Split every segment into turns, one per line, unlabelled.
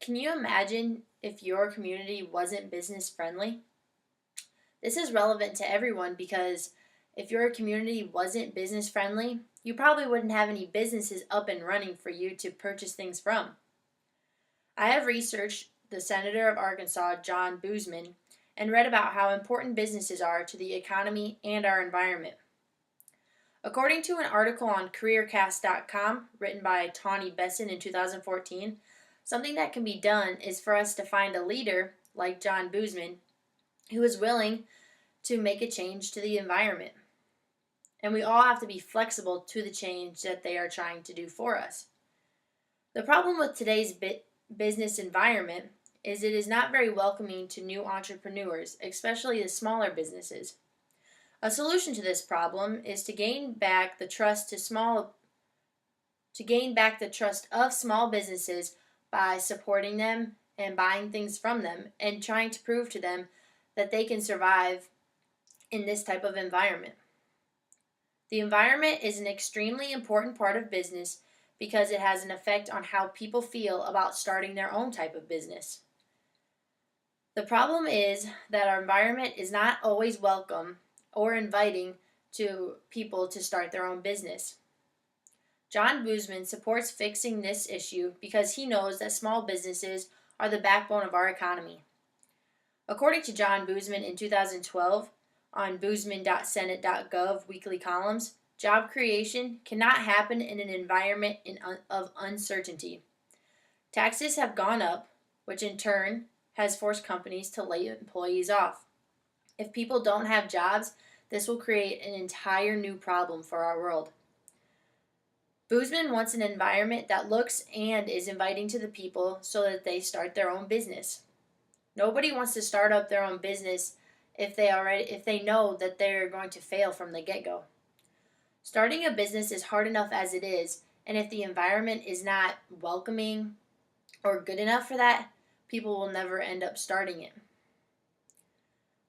Can you imagine if your community wasn't business friendly? This is relevant to everyone because if your community wasn't business friendly, you probably wouldn't have any businesses up and running for you to purchase things from. I have researched the Senator of Arkansas, John Boozman, and read about how important businesses are to the economy and our environment. According to an article on careercast.com written by Tawny Besson in 2014, something that can be done is for us to find a leader like John Boozman who is willing to make a change to the environment. And we all have to be flexible to the change that they are trying to do for us. The problem with today's business environment is it is not very welcoming to new entrepreneurs, especially the smaller businesses. A solution to this problem is to gain back the trust of small businesses by supporting them and buying things from them and trying to prove to them that they can survive in this type of environment. The environment is an extremely important part of business because it has an effect on how people feel about starting their own type of business. The problem is that our environment is not always welcome or inviting to people to start their own business. John Boozman supports fixing this issue because he knows that small businesses are the backbone of our economy. According to John Boozman in 2012 on boozman.senate.gov weekly columns, job creation cannot happen in an environment of uncertainty. Taxes have gone up, which in turn has forced companies to lay employees off. If people don't have jobs, this will create an entire new problem for our world. Boozman wants an environment that looks and is inviting to the people so that they start their own business. Nobody wants to start up their own business if they know that they're going to fail from the get-go. Starting a business is hard enough as it is, and if the environment is not welcoming or good enough for that, people will never end up starting it.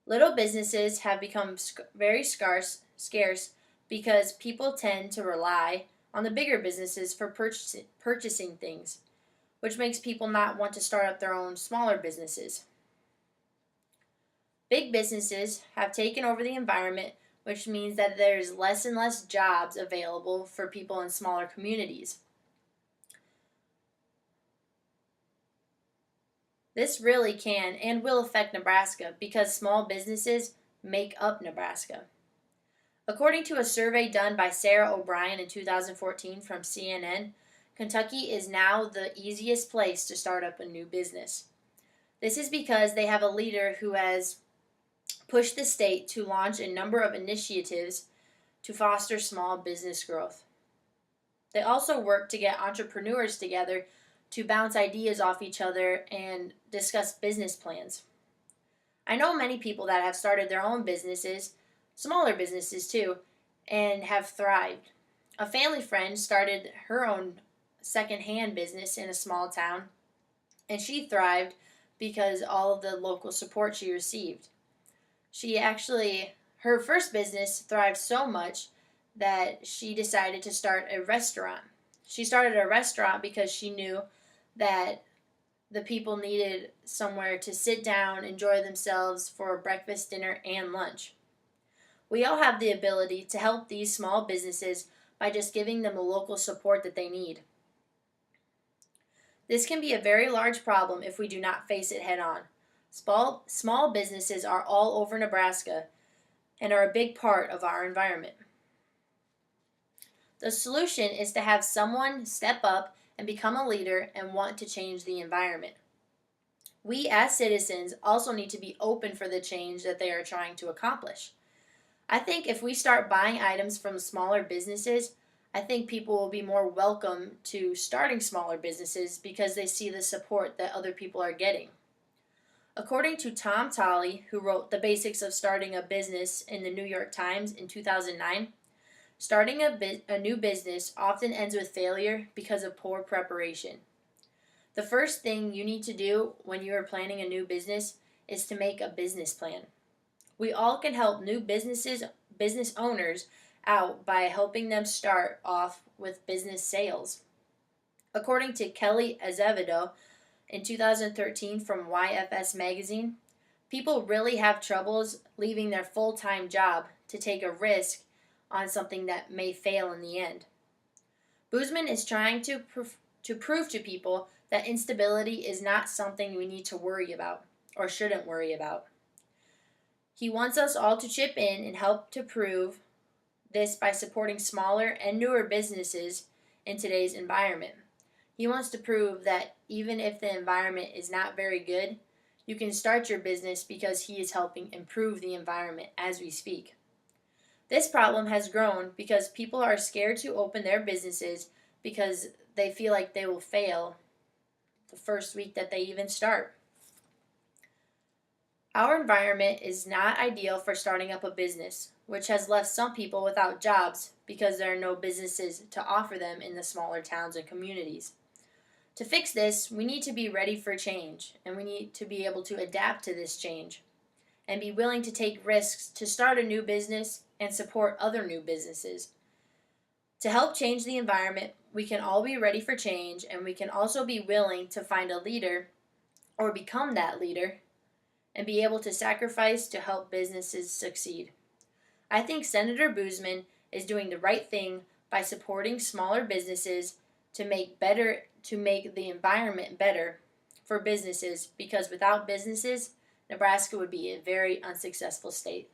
Little businesses have become very scarce because people tend to rely on the bigger businesses for purchasing things, which makes people not want to start up their own smaller businesses. Big businesses have taken over the environment, which means that there's less and less jobs available for people in smaller communities. This really can and will affect Nebraska because small businesses make up Nebraska. According to a survey done by Sarah O'Brien in 2014 from CNN, Kentucky is now the easiest place to start up a new business. This is because they have a leader who has pushed the state to launch a number of initiatives to foster small business growth. They also work to get entrepreneurs together to bounce ideas off each other and discuss business plans. I know many people that have started their own businesses, smaller businesses too, and have thrived. A family friend started her own second-hand business in a small town, and she thrived because all of the local support she received. Her first business thrived so much that she decided to start a restaurant. She started a restaurant because she knew that the people needed somewhere to sit down, enjoy themselves for breakfast, dinner, and lunch. We all have the ability to help these small businesses by just giving them the local support that they need. This can be a very large problem if we do not face it head on. Small businesses are all over Nebraska and are a big part of our environment. The solution is to have someone step up and become a leader and want to change the environment. We as citizens also need to be open for the change that they are trying to accomplish. I think if we start buying items from smaller businesses, I think people will be more welcome to starting smaller businesses because they see the support that other people are getting. According to Tom Tolley, who wrote The Basics of Starting a Business in the New York Times in 2009, starting a new business often ends with failure because of poor preparation. The first thing you need to do when you are planning a new business is to make a business plan. We all can help new business owners out by helping them start off with business sales. According to Kelly Azevedo in 2013 from YFS magazine, people really have troubles leaving their full-time job to take a risk on something that may fail in the end. Boozman is trying to prove to people that instability is not something we need to worry about or shouldn't worry about. He wants us all to chip in and help to prove this by supporting smaller and newer businesses in today's environment. He wants to prove that even if the environment is not very good, you can start your business because he is helping improve the environment as we speak. This problem has grown because people are scared to open their businesses because they feel like they will fail the first week that they even start. Our environment is not ideal for starting up a business, which has left some people without jobs because there are no businesses to offer them in the smaller towns and communities. To fix this, we need to be ready for change, and we need to be able to adapt to this change and be willing to take risks to start a new business and support other new businesses. To help change the environment, we can all be ready for change, and we can also be willing to find a leader or become that leader and be able to sacrifice to help businesses succeed. I think Senator Boozman is doing the right thing by supporting smaller businesses to make the environment better for businesses, because without businesses, Nebraska would be a very unsuccessful state.